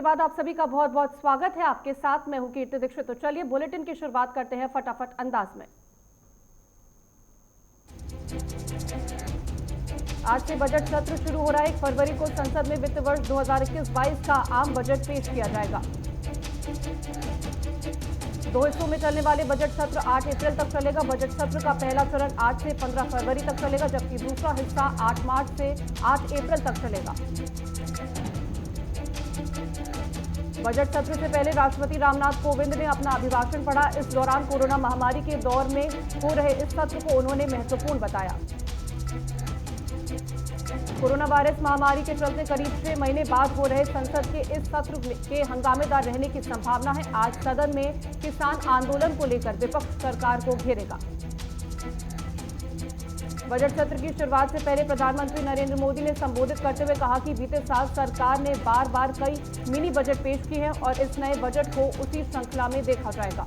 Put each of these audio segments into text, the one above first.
के बाद आप सभी का बहुत बहुत स्वागत है। आपके साथ मैं हूं कीर्ति दीक्षित। तो चलिए बुलेटिन की शुरुआत करते हैं फटाफट अंदाज में। आज से बजट सत्र शुरू हो रहा है। 1 फरवरी को संसद में वित्त वर्ष 2021-22 का आम बजट पेश किया जाएगा। 2 हिस्सों में चलने वाले बजट सत्र 8 अप्रैल तक चलेगा। बजट सत्र का पहला चरण 8 से 15 फरवरी तक चलेगा, जबकि दूसरा हिस्सा 8 मार्च से 8 अप्रैल तक चलेगा। बजट सत्र से पहले राष्ट्रपति रामनाथ कोविंद ने अपना अभिभाषण पढ़ा। इस दौरान कोरोना महामारी के दौर में हो रहे इस सत्र को उन्होंने महत्वपूर्ण बताया। कोरोना वायरस महामारी के चलते करीब 6 महीने बाद हो रहे संसद के इस सत्र के हंगामेदार रहने की संभावना है। आज सदन में किसान आंदोलन को लेकर विपक्ष सरकार को घेरेगा। बजट सत्र की शुरुआत से पहले प्रधानमंत्री नरेंद्र मोदी ने संबोधित करते हुए कहा कि बीते साल सरकार ने बार बार कई मिनी बजट पेश किए हैं और इस नए बजट को उसी श्रृंखला में देखा जाएगा।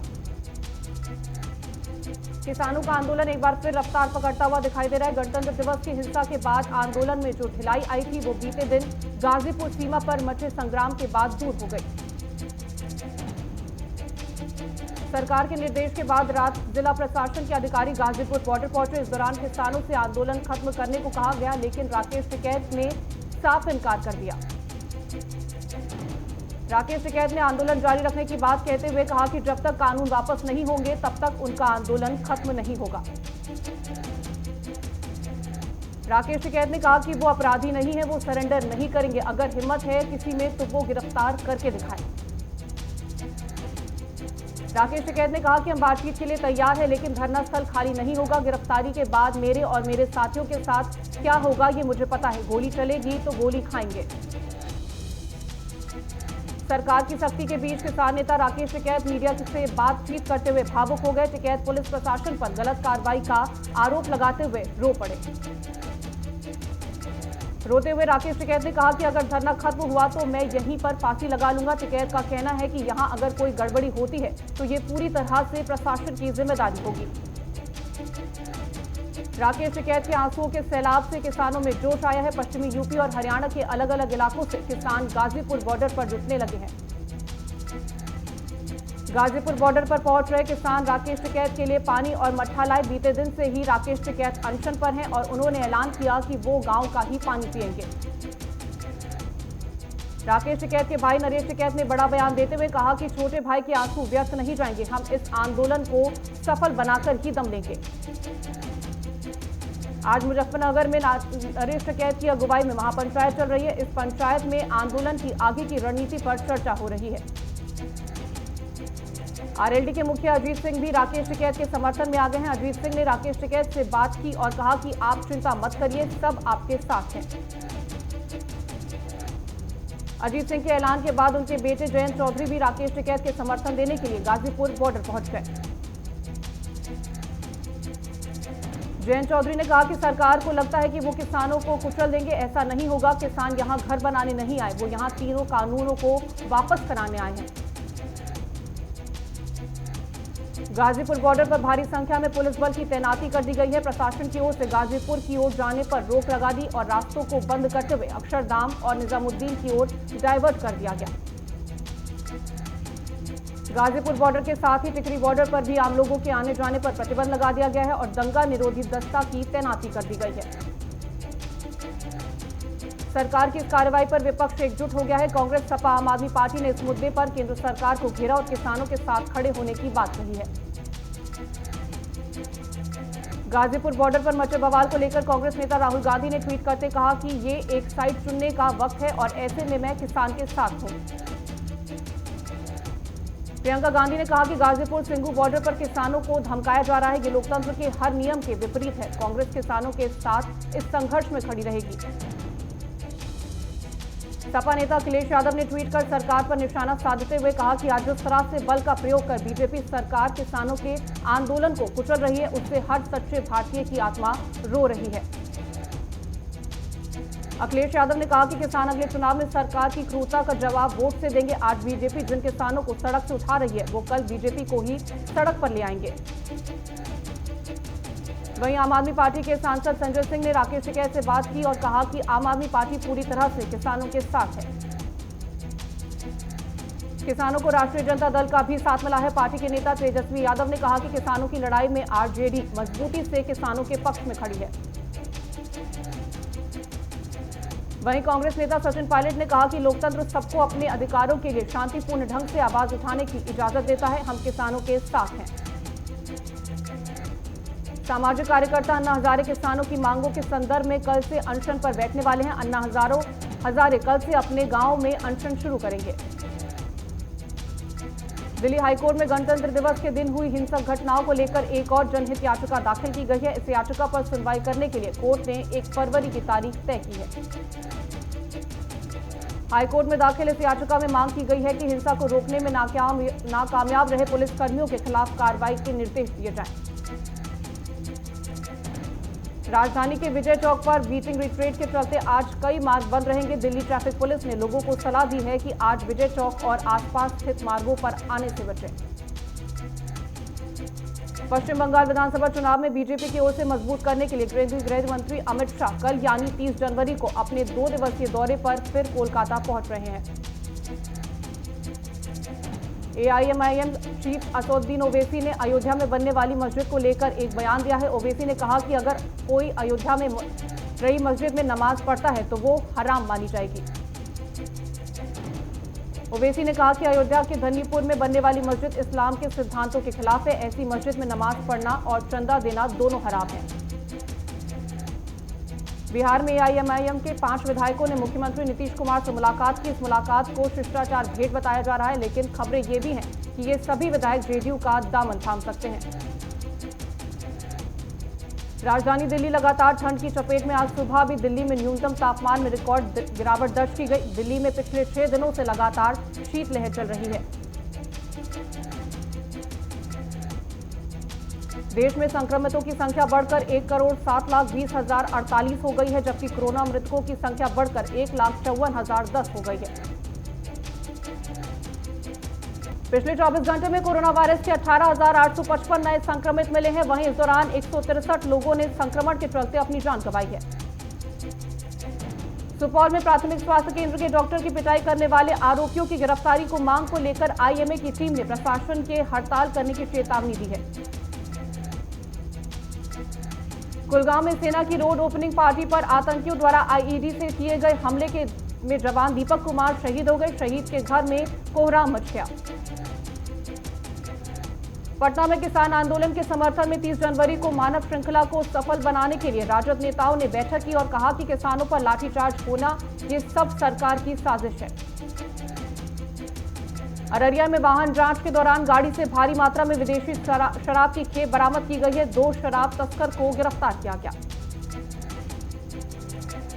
किसानों का आंदोलन एक बार फिर रफ्तार पकड़ता हुआ दिखाई दे रहा है। गणतंत्र दिवस की हिंसा के बाद आंदोलन में जो ढिलाई आई थी वो बीते दिन गाजीपुर सीमा पर मचे संग्राम के बाद दूर हो गई। सरकार के निर्देश के बाद रात जिला प्रशासन के अधिकारी गाजीपुर बॉर्डर पहुंचे। इस दौरान किसानों से आंदोलन खत्म करने को कहा गया, लेकिन राकेश टिकैत ने साफ इनकार कर दिया। राकेश टिकैत ने आंदोलन जारी रखने की बात कहते हुए कहा कि जब तक कानून वापस नहीं होंगे तब तक उनका आंदोलन खत्म नहीं होगा। राकेश टिकैत ने कहा कि वो अपराधी नहीं है, वो सरेंडर नहीं करेंगे। अगर हिम्मत है किसी में तो वो गिरफ्तार करके दिखाएं। राकेश टिकैत ने कहा कि हम बातचीत के लिए तैयार हैं, लेकिन धरना स्थल खाली नहीं होगा। गिरफ्तारी के बाद मेरे और मेरे साथियों के साथ क्या होगा ये मुझे पता है। गोली चलेगी तो गोली खाएंगे। सरकार की सख्ती के बीच किसान नेता राकेश टिकैत मीडिया से बातचीत करते हुए भावुक हो गए। टिकैत पुलिस प्रशासन पर गलत कार्रवाई का आरोप लगाते हुए रो पड़े। रोते हुए राकेश टिकैत ने कहा कि अगर धरना खत्म हुआ तो मैं यहीं पर फांसी लगा लूंगा। टिकैत का कहना है कि यहां अगर कोई गड़बड़ी होती है तो ये पूरी तरह से प्रशासन की जिम्मेदारी होगी। राकेश टिकैत के आंसुओं के सैलाब से किसानों में जोश आया है। पश्चिमी यूपी और हरियाणा के अलग अलग इलाकों से किसान गाजीपुर बॉर्डर पर जुटने लगे हैं। गाजीपुर बॉर्डर पर पहुंच रहे किसान राकेश टिकैत के लिए पानी और मट्ठा लाए। बीते दिन से ही राकेश टिकैत अनशन पर हैं और उन्होंने ऐलान किया कि वो गांव का ही पानी पिएंगे। राकेश टिकैत के भाई नरेश टिकैत ने बड़ा बयान देते हुए कहा कि छोटे भाई के आंसू व्यर्थ नहीं जाएंगे। हम इस आंदोलन को सफल बनाकर ही दम लेंगे। आज मुजफ्फरनगर में नरेश टिकैत की अगुवाई में महापंचायत चल रही है। इस पंचायत में आंदोलन की आगे की रणनीति पर चर्चा हो रही है। आरएलडी के मुखिया अजीत सिंह भी राकेश टिकैत के समर्थन में आ गए हैं। अजीत सिंह ने राकेश टिकैत से बात की और कहा कि आप चिंता मत करिए, सब आपके साथ हैं। अजीत सिंह के ऐलान के बाद उनके बेटे जयंत चौधरी भी राकेश टिकैत के समर्थन देने के लिए गाजीपुर बॉर्डर पहुंच गए। जयंत चौधरी ने कहा कि सरकार को लगता है कि वो किसानों को कुचल देंगे। ऐसा नहीं होगा। किसान यहां घर बनाने नहीं आए, वो यहां तीनों कानूनों को वापस कराने आए हैं। गाजीपुर बॉर्डर पर भारी संख्या में पुलिस बल की तैनाती कर दी गई है। प्रशासन की ओर से गाजीपुर की ओर जाने पर रोक लगा दी और रास्तों को बंद करते हुए अक्षरधाम और निजामुद्दीन की ओर डाइवर्ट कर दिया गया। गाजीपुर बॉर्डर के साथ ही टिकरी बॉर्डर पर भी आम लोगों के आने जाने पर प्रतिबंध लगा दिया गया है और दंगा निरोधी दस्ता की तैनाती कर दी गई है। सरकार की इस कार्रवाई पर विपक्ष एकजुट हो गया है। कांग्रेस, सपा, आम आदमी पार्टी ने इस मुद्दे पर केंद्र सरकार को घेरा और किसानों के साथ खड़े होने की बात कही है। गाजीपुर बॉर्डर पर मचे बवाल को लेकर कांग्रेस नेता राहुल गांधी ने ट्वीट करते कहा कि ये एक साइड चुनने का वक्त है और ऐसे में मैं किसान के साथ हूं। प्रियंका गांधी ने कहा कि गाजीपुर सिंघू बॉर्डर पर किसानों को धमकाया जा रहा है। ये लोकतंत्र के हर नियम के विपरीत है। कांग्रेस किसानों के साथ इस संघर्ष में खड़ी रहेगी। सपा नेता अखिलेश यादव ने ट्वीट कर सरकार पर निशाना साधते हुए कहा कि आज जिस तरह से बल का प्रयोग कर बीजेपी सरकार किसानों के आंदोलन को कुचल रही है, उससे हर सच्चे भारतीय की आत्मा रो रही है। अखिलेश यादव ने कहा कि किसान अगले चुनाव में सरकार की क्रूरता का जवाब वोट से देंगे। आज बीजेपी जिन किसानों को सड़क से उठा रही है वो कल बीजेपी को ही सड़क पर ले आएंगे। वहीं आम आदमी पार्टी के सांसद संजय सिंह ने राकेश टिकैत से बात की और कहा कि आम आदमी पार्टी पूरी तरह से किसानों के साथ है। किसानों को राष्ट्रीय जनता दल का भी साथ मिला है। पार्टी के नेता तेजस्वी यादव ने कहा कि किसानों की लड़ाई में आरजेडी मजबूती से किसानों के पक्ष में खड़ी है। वहीं कांग्रेस नेता सचिन पायलट ने कहा कि लोकतंत्र सबको अपने अधिकारों के लिए शांतिपूर्ण ढंग से आवाज उठाने की इजाजत देता है। हम किसानों के साथ हैं। सामाजिक कार्यकर्ता अन्ना हजारे किसानों की मांगों के संदर्भ में कल से अनशन पर बैठने वाले हैं। अन्ना हजारे कल से अपने गांव में अनशन शुरू करेंगे। दिल्ली हाईकोर्ट में गणतंत्र दिवस के दिन हुई हिंसक घटनाओं को लेकर एक और जनहित याचिका दाखिल की गई है। इस याचिका पर सुनवाई करने के लिए कोर्ट ने 1 फरवरी की तारीख तय की है। हाईकोर्ट में दाखिल इस याचिका में मांग की गई है कि हिंसा को रोकने में नाकामयाब रहे पुलिसकर्मियों के खिलाफ कार्रवाई के निर्देश दिए जाएं। राजधानी के विजय चौक पर बीटिंग रिट्रीट के चलते आज कई मार्ग बंद रहेंगे। दिल्ली ट्रैफिक पुलिस ने लोगों को सलाह दी है कि आज विजय चौक और आसपास स्थित मार्गों पर आने से बचें। पश्चिम बंगाल विधानसभा चुनाव में बीजेपी की ओर से मजबूत करने के लिए केंद्रीय गृह मंत्री अमित शाह कल यानी 30 जनवरी को अपने 2 दिवसीय दौरे पर फिर कोलकाता पहुंच रहे हैं। एआईएमआईएम चीफ असदुद्दीन ओवैसी ने अयोध्या में बनने वाली मस्जिद को लेकर एक बयान दिया है। ओवैसी ने कहा कि अगर कोई अयोध्या में रही मस्जिद में नमाज पढ़ता है तो वो हराम मानी जाएगी। ओवैसी ने कहा कि अयोध्या के धन्नीपुर में बनने वाली मस्जिद इस्लाम के सिद्धांतों के खिलाफ है। ऐसी मस्जिद में नमाज पढ़ना और चंदा देना दोनों हराम है। बिहार में एआईएमआईएम के 5 विधायकों ने मुख्यमंत्री नीतीश कुमार से मुलाकात की। इस मुलाकात को शिष्टाचार भेंट बताया जा रहा है, लेकिन खबरें ये भी हैं कि ये सभी विधायक जेडीयू का दामन थाम सकते हैं। राजधानी दिल्ली लगातार ठंड की चपेट में। आज सुबह भी दिल्ली में न्यूनतम तापमान में रिकॉर्ड गिरावट दर्ज की गई। दिल्ली में पिछले 6 दिनों से लगातार शीतलहर चल रही है। देश में संक्रमितों की संख्या बढ़कर 1,07,20,048 हो गई है, जबकि कोरोना मृतकों की संख्या बढ़कर 1,54,010 हो गई है। पिछले 24 घंटे में कोरोना वायरस के 18,855 नए संक्रमित मिले हैं। वहीं इस दौरान 163 लोगों ने संक्रमण के चलते अपनी जान गंवाई है। सुपौल में प्राथमिक स्वास्थ्य केंद्र के डॉक्टर की पिटाई करने वाले आरोपियों की गिरफ्तारी को मांग को लेकर आईएमए की टीम ने प्रशासन के हड़ताल करने की चेतावनी दी है। कुलगांव में सेना की रोड ओपनिंग पार्टी पर आतंकियों द्वारा आईईडी से किए गए हमले में जवान दीपक कुमार शहीद हो गए। शहीद के घर में कोहराम मच गया। पटना में किसान आंदोलन के समर्थन में 30 जनवरी को मानव श्रृंखला को सफल बनाने के लिए राजद नेताओं ने बैठक की और कहा कि किसानों पर लाठीचार्ज होना ये सब सरकार की साजिश है। अररिया में वाहन जांच के दौरान गाड़ी से भारी मात्रा में विदेशी शराब की खेप बरामद की गई है। 2 शराब तस्कर को गिरफ्तार किया गया।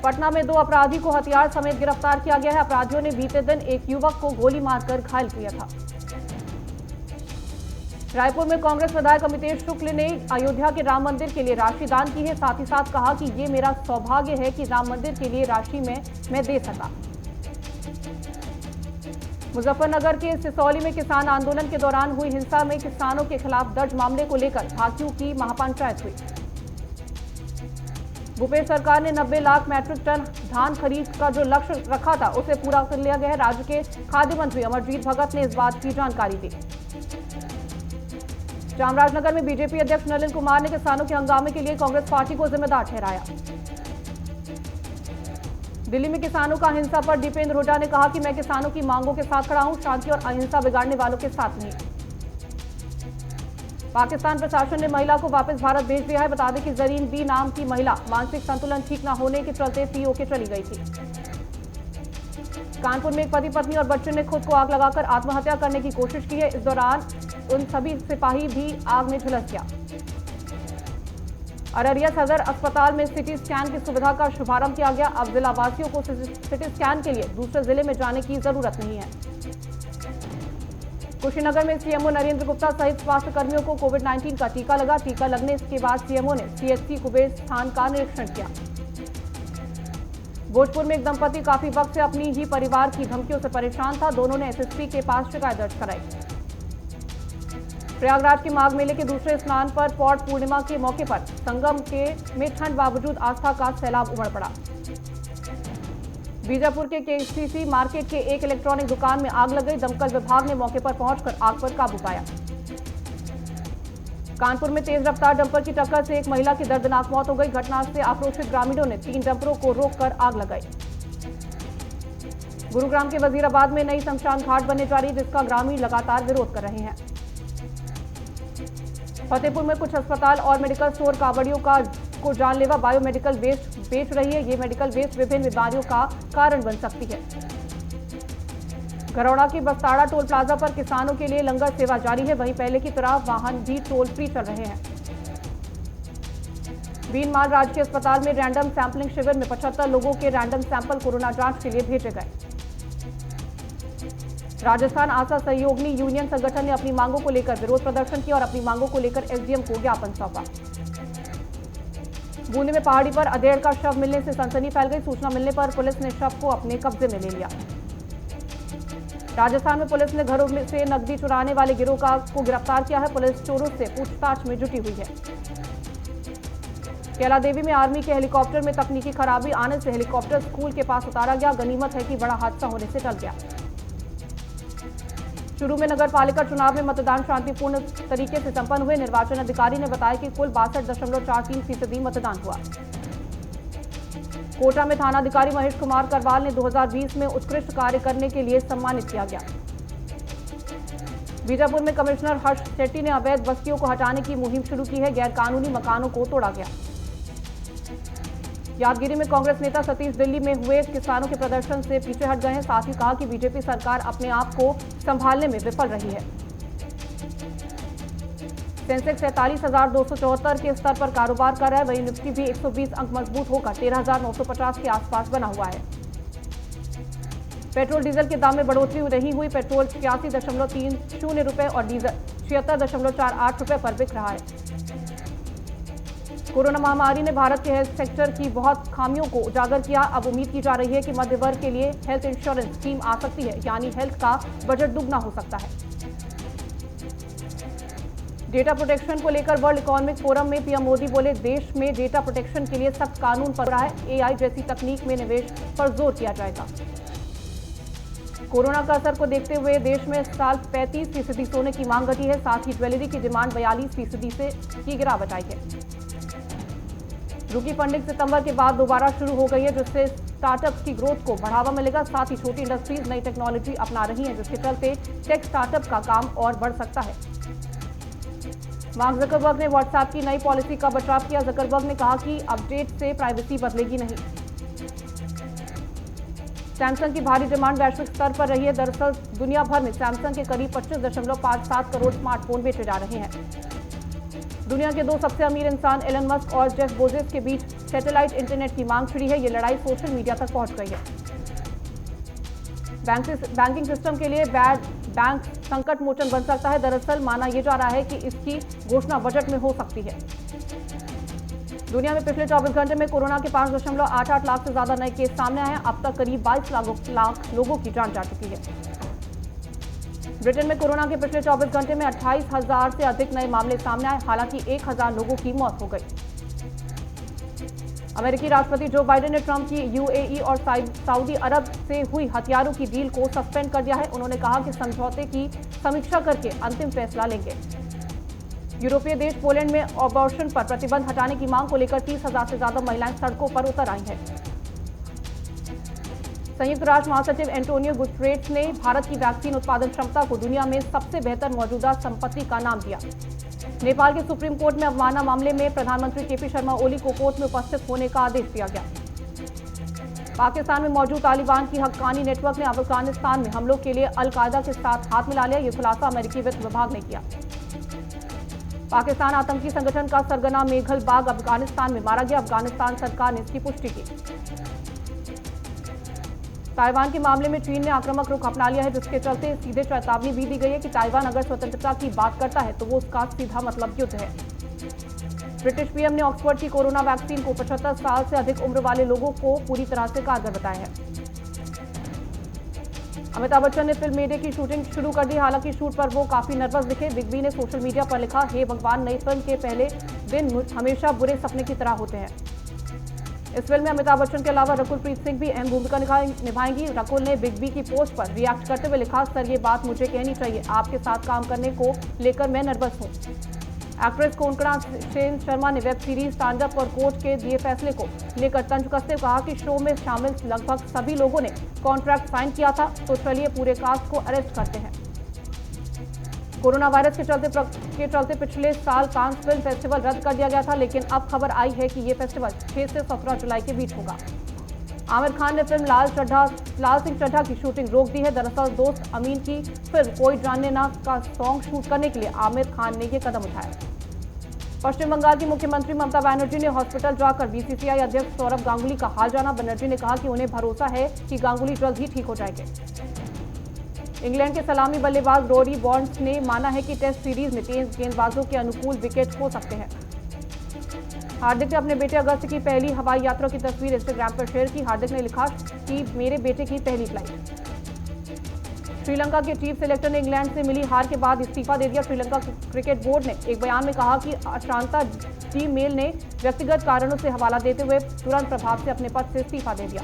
पटना में 2 अपराधी को हथियार समेत गिरफ्तार किया गया है। अपराधियों ने बीते दिन एक युवक को गोली मारकर घायल किया था। रायपुर में कांग्रेस विधायक अमितेश शुक्ल ने अयोध्या के राम मंदिर के लिए राशि दान की है। साथ ही साथ कहा कि ये मेरा सौभाग्य है कि राम मंदिर के लिए राशि मैं दे सका। मुजफ्फरनगर के सिसौली में किसान आंदोलन के दौरान हुई हिंसा में किसानों के खिलाफ दर्ज मामले को लेकर भाकियों की महापंचायत हुई। भूपेश सरकार ने 90 लाख मैट्रिक टन धान खरीद का जो लक्ष्य रखा था उसे पूरा कर लिया गया है। राज्य के खाद्य मंत्री अमरजीत भगत ने इस बात की जानकारी दी। चामराजनगर में बीजेपी अध्यक्ष नलिन कुमार ने किसानों के हंगामे के लिए कांग्रेस पार्टी को जिम्मेदार ठहराया। दिल्ली में किसानों का हिंसा पर दीपेंद्र हुड्डा ने कहा कि मैं किसानों की मांगों के साथ खड़ा हूं, शांति और अहिंसा बिगाड़ने वालों के साथ नहीं। पाकिस्तान प्रशासन ने महिला को वापस भारत भेज दिया है। बता दें कि जरीन बी नाम की महिला मानसिक संतुलन ठीक न होने के चलते पीओके चली गई थी। कानपुर में एक पति पत्नी और बच्चे ने खुद को आग लगाकर आत्महत्या करने की कोशिश की है। इस दौरान उन सभी सिपाही भी आग में झुलस गया। अररिया सदर अस्पताल में सिटी स्कैन की सुविधा का शुभारंभ किया गया। अब जिला वासियों को सिटी स्कैन के लिए दूसरे जिले में जाने की जरूरत नहीं है। कुशीनगर में सीएमओ नरेंद्र गुप्ता सहित स्वास्थ्य कर्मियों को कोविड-19 का टीका लगा। टीका लगने के बाद सीएमओ ने सीएचसी कुबेर स्थान का निरीक्षण किया। भोजपुर में एक दंपति काफी वक्त से अपनी ही परिवार की धमकियों से परेशान था। दोनों ने एसएसपी के पास शिकायत दर्ज कराई। प्रयागराज के माघ मेले के दूसरे स्नान पर पौष पूर्णिमा के मौके पर संगम में ठंड बावजूद आस्था का सैलाब उमड़ पड़ा। बीजापुर के केसीसी मार्केट के एक इलेक्ट्रॉनिक दुकान में आग लग गई। दमकल विभाग ने मौके पर पहुंचकर आग पर काबू पाया। कानपुर में तेज रफ्तार डंपर की टक्कर से एक महिला की दर्दनाक मौत हो गई। घटना से आक्रोशित ग्रामीणों ने 3 डंपरों को रोककर आग लगाई। गुरुग्राम के वजीराबाद में नई शमशान घाट बनने जा रही, जिसका ग्रामीण लगातार विरोध कर रहे हैं। फतेहपुर में कुछ अस्पताल और मेडिकल स्टोर कावड़ियों को जानलेवा बायोमेडिकल वेस्ट बेच रही है। ये मेडिकल वेस्ट विभिन्न बीमारियों का कारण बन सकती है। घरौड़ा की बस्ताड़ा टोल प्लाजा पर किसानों के लिए लंगर सेवा जारी है। वहीं पहले की तरह वाहन भी टोल फ्री चल रहे हैं। बीनमाल राजकीय अस्पताल में रैंडम सैंपलिंग शिविर में 75 लोगों के रैंडम सैंपल कोरोना जांच के लिए भेजे गए। राजस्थान आशा सहयोगिनी यूनियन संगठन ने अपनी मांगों को लेकर विरोध प्रदर्शन किया और अपनी मांगों को लेकर एसडीएम को ज्ञापन सौंपा। बूंदी में पहाड़ी पर अधेड़ का शव मिलने से सनसनी फैल गई। सूचना मिलने पर पुलिस ने शव को अपने कब्जे में ले लिया। राजस्थान में पुलिस ने घरों में से नकदी चुराने वाले गिरोह को गिरफ्तार किया है। पुलिस चोरों से पूछताछ में जुटी हुई है। कैला देवी में आर्मी के हेलीकॉप्टर में तकनीकी खराबी आने से हेलीकॉप्टर स्कूल के पास उतारा गया। गनीमत है कि बड़ा हादसा होने से टल गया। चूरू में नगर पालिका चुनाव में मतदान शांतिपूर्ण तरीके से संपन्न हुए। निर्वाचन अधिकारी ने बताया कि कुल 62.43% मतदान हुआ। कोटा में थानाधिकारी महेश कुमार करवाल ने 2020 में उत्कृष्ट कार्य करने के लिए सम्मानित किया गया। बीजापुर में कमिश्नर हर्ष शेट्टी ने अवैध बस्तियों को हटाने की मुहिम शुरू की है। गैर कानूनी मकानों को तोड़ा गया। यादगिरी में कांग्रेस नेता सतीश दिल्ली में हुए किसानों के प्रदर्शन से पीछे हट गए हैं। साथ ही कहा कि बीजेपी सरकार अपने आप को संभालने में विफल रही है। सेंसेक्स 47,274 के स्तर पर कारोबार कर रहा है। वहीं निफ्टी भी 120 अंक मजबूत होकर 13,950 के आसपास बना हुआ है। पेट्रोल डीजल के दाम में बढ़ोतरी नहीं हुई। पेट्रोल 86.30 रुपए और डीजल 76.48 रुपए पर बिक रहा है। कोरोना महामारी ने भारत के हेल्थ सेक्टर की बहुत खामियों को उजागर किया। अब उम्मीद की जा रही है कि मध्य वर्ग के लिए हेल्थ इंश्योरेंस स्कीम आ सकती है, यानी हेल्थ का बजट दुगना हो सकता है। डेटा प्रोटेक्शन को लेकर वर्ल्ड इकोनॉमिक फोरम में पीएम मोदी बोले, देश में डेटा प्रोटेक्शन के लिए सख्त कानून पर रहा है। एआई जैसी तकनीक में निवेश पर जोर किया जाएगा। कोरोना का असर को देखते हुए देश में इस साल 35% सोने की मांग घटी है। साथ ही ज्वेलरी की डिमांड 42% से की गिरावट आई है। रुकी फंडिंग सितंबर के बाद दोबारा शुरू हो गई है, जिससे स्टार्टअप्स की ग्रोथ को बढ़ावा मिलेगा। साथ ही छोटी इंडस्ट्रीज नई टेक्नोलॉजी अपना रही हैं, जिसके चलते टेक स्टार्टअप का काम और बढ़ सकता है। मार्क जकरबर्ग ने व्हाट्सएप की नई पॉलिसी का बचाव किया। जकरबर्ग ने कहा कि अपडेट से प्राइवेसी बदलेगी नहीं। सैमसंग की भारी डिमांड वैश्विक स्तर पर रही है। दरअसल दुनिया भर में सैमसंग के करीब 25.57 करोड़ स्मार्टफोन बेचे जा रहे हैं। दुनिया के 2 सबसे अमीर इंसान एलन मस्क और जेफ बेजोस के बीच सैटेलाइट इंटरनेट की मांग छिड़ी है। ये लड़ाई सोशल मीडिया तक पहुंच गई है। बैंकिंग सिस्टम के लिए बैंक संकट मोचन बन सकता है। दरअसल माना यह जा रहा है कि इसकी घोषणा बजट में हो सकती है। दुनिया में पिछले 24 घंटे में कोरोना के 5.88 लाख से ज्यादा नए केस सामने आए हैं। अब तक करीब 22 लाख लोगों की जान जा चुकी है। ब्रिटेन में कोरोना के पिछले 24 घंटे में 28,000 से अधिक नए मामले सामने आए। हालांकि 1,000 लोगों की मौत हो गई। अमेरिकी राष्ट्रपति जो बाइडेन ने ट्रंप की यूएई और सऊदी अरब से हुई हथियारों की डील को सस्पेंड कर दिया है। उन्होंने कहा कि समझौते की समीक्षा करके अंतिम फैसला लेंगे। यूरोपीय देश पोलैंड में अबॉर्शन पर प्रतिबंध हटाने की मांग को लेकर 30,000 से ज्यादा महिलाएं सड़कों पर उतर आई हैं। संयुक्त राष्ट्र महासचिव एंटोनियो गुटेरेस ने भारत की वैक्सीन उत्पादन क्षमता को दुनिया में सबसे बेहतर मौजूदा संपत्ति का नाम दिया। नेपाल के सुप्रीम कोर्ट में अवमानना मामले में प्रधानमंत्री केपी शर्मा ओली को कोर्ट में उपस्थित होने का आदेश दिया गया। पाकिस्तान में मौजूद तालिबान की हक्कानी नेटवर्क ने अफगानिस्तान में हमलों के लिए अल-कायदा के साथ हाथ मिला लिया। यह खुलासा अमेरिकी वित्त विभाग ने किया। पाकिस्तान आतंकी संगठन का सरगना मेघल बाग अफगानिस्तान में मारा गया। अफगानिस्तान सरकार ने इसकी पुष्टि की। ताइवान के मामले में चीन ने आक्रामक रुख अपना लिया है, जिसके चलते सीधे चेतावनी भी दी गई है कि ताइवान अगर स्वतंत्रता की बात करता है तो वो उसका सीधा मतलब युद्ध है। ब्रिटिश पीएम ने ऑक्सफोर्ड की कोरोना वैक्सीन को 75 साल से अधिक उम्र वाले लोगों को पूरी तरह से कारगर बताया है। अमिताभ बच्चन ने फिल्म मेडे की शूटिंग शुरू कर दी। हालांकि शूट पर वो काफी नर्वस दिखे। बिग बी ने सोशल मीडिया पर लिखा, हे भगवान, नई फिल्म के पहले दिन हमेशा बुरे सपने की तरह होते हैं। इस फिल्म में अमिताभ बच्चन के अलावा रकुल प्रीत सिंह भी अहम भूमिका निभाएंगी। रकुल ने बिग बी की पोस्ट पर रिएक्ट करते हुए लिखा, सर ये बात मुझे कहनी चाहिए, आपके साथ काम करने को लेकर मैं नर्वस हूँ। एक्ट्रेस कोंकणा सेन शर्मा ने वेब सीरीज स्टैंड अप और कोर्ट के दिए फैसले को लेकर तंज कसते हुए कहा कि शो में शामिल लगभग सभी लोगों ने कॉन्ट्रैक्ट साइन किया था, तो चलिए पूरे कास्ट को अरेस्ट करते हैं। कोरोना वायरस के चलते पिछले साल कांस फिल्म फेस्टिवल रद्द कर दिया गया था, लेकिन अब खबर आई है कि ये फेस्टिवल 6 से 17 जुलाई के बीच होगा। आमिर खान ने फिल्म लाल सिंह चड्ढा की शूटिंग रोक दी है। दरअसल दोस्त अमीन की फिल्म कोई जानने ना का सॉन्ग शूट करने के लिए आमिर खान ने ये कदम उठाया। पश्चिम बंगाल की मुख्यमंत्री ममता बनर्जी ने हॉस्पिटल जाकर बीसीसीआई अध्यक्ष सौरभ गांगुली का हाल जाना। बनर्जी ने कहा कि उन्हें भरोसा है कि गांगुली जल्द ही ठीक हो जाएंगे। इंग्लैंड के सलामी बल्लेबाज रोरी बॉर्न्स ने माना है कि टेस्ट सीरीज में तेज गेंदबाजों के अनुकूल विकेट हो सकते हैं। हार्दिक ने अपने बेटे अगस्त की पहली हवाई यात्रा की तस्वीर इंस्टाग्राम पर शेयर की। हार्दिक ने लिखा कि मेरे बेटे की पहली फ्लाइट। श्रीलंका के चीफ सेलेक्टर ने इंग्लैंड से मिली हार के बाद इस्तीफा दे दिया। श्रीलंका क्रिकेट बोर्ड ने एक बयान में कहा कि अशांता डी मेल ने व्यक्तिगत कारणों से हवाला देते हुए तुरंत प्रभाव से अपने पद से इस्तीफा दे दिया।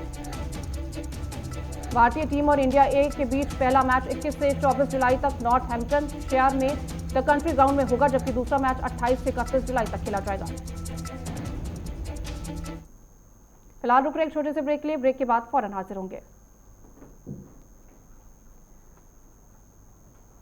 भारतीय टीम और इंडिया ए के बीच पहला मैच 21 से 24 जुलाई तक नॉर्थहैम्पटन शेयर में द कंट्री ग्राउंड में होगा, जबकि दूसरा मैच 28 से 31 जुलाई तक खेला जाएगा। फिलहाल रुक रहे एक छोटे से ब्रेक के लिए, ब्रेक के बाद फौरन हाजिर होंगे।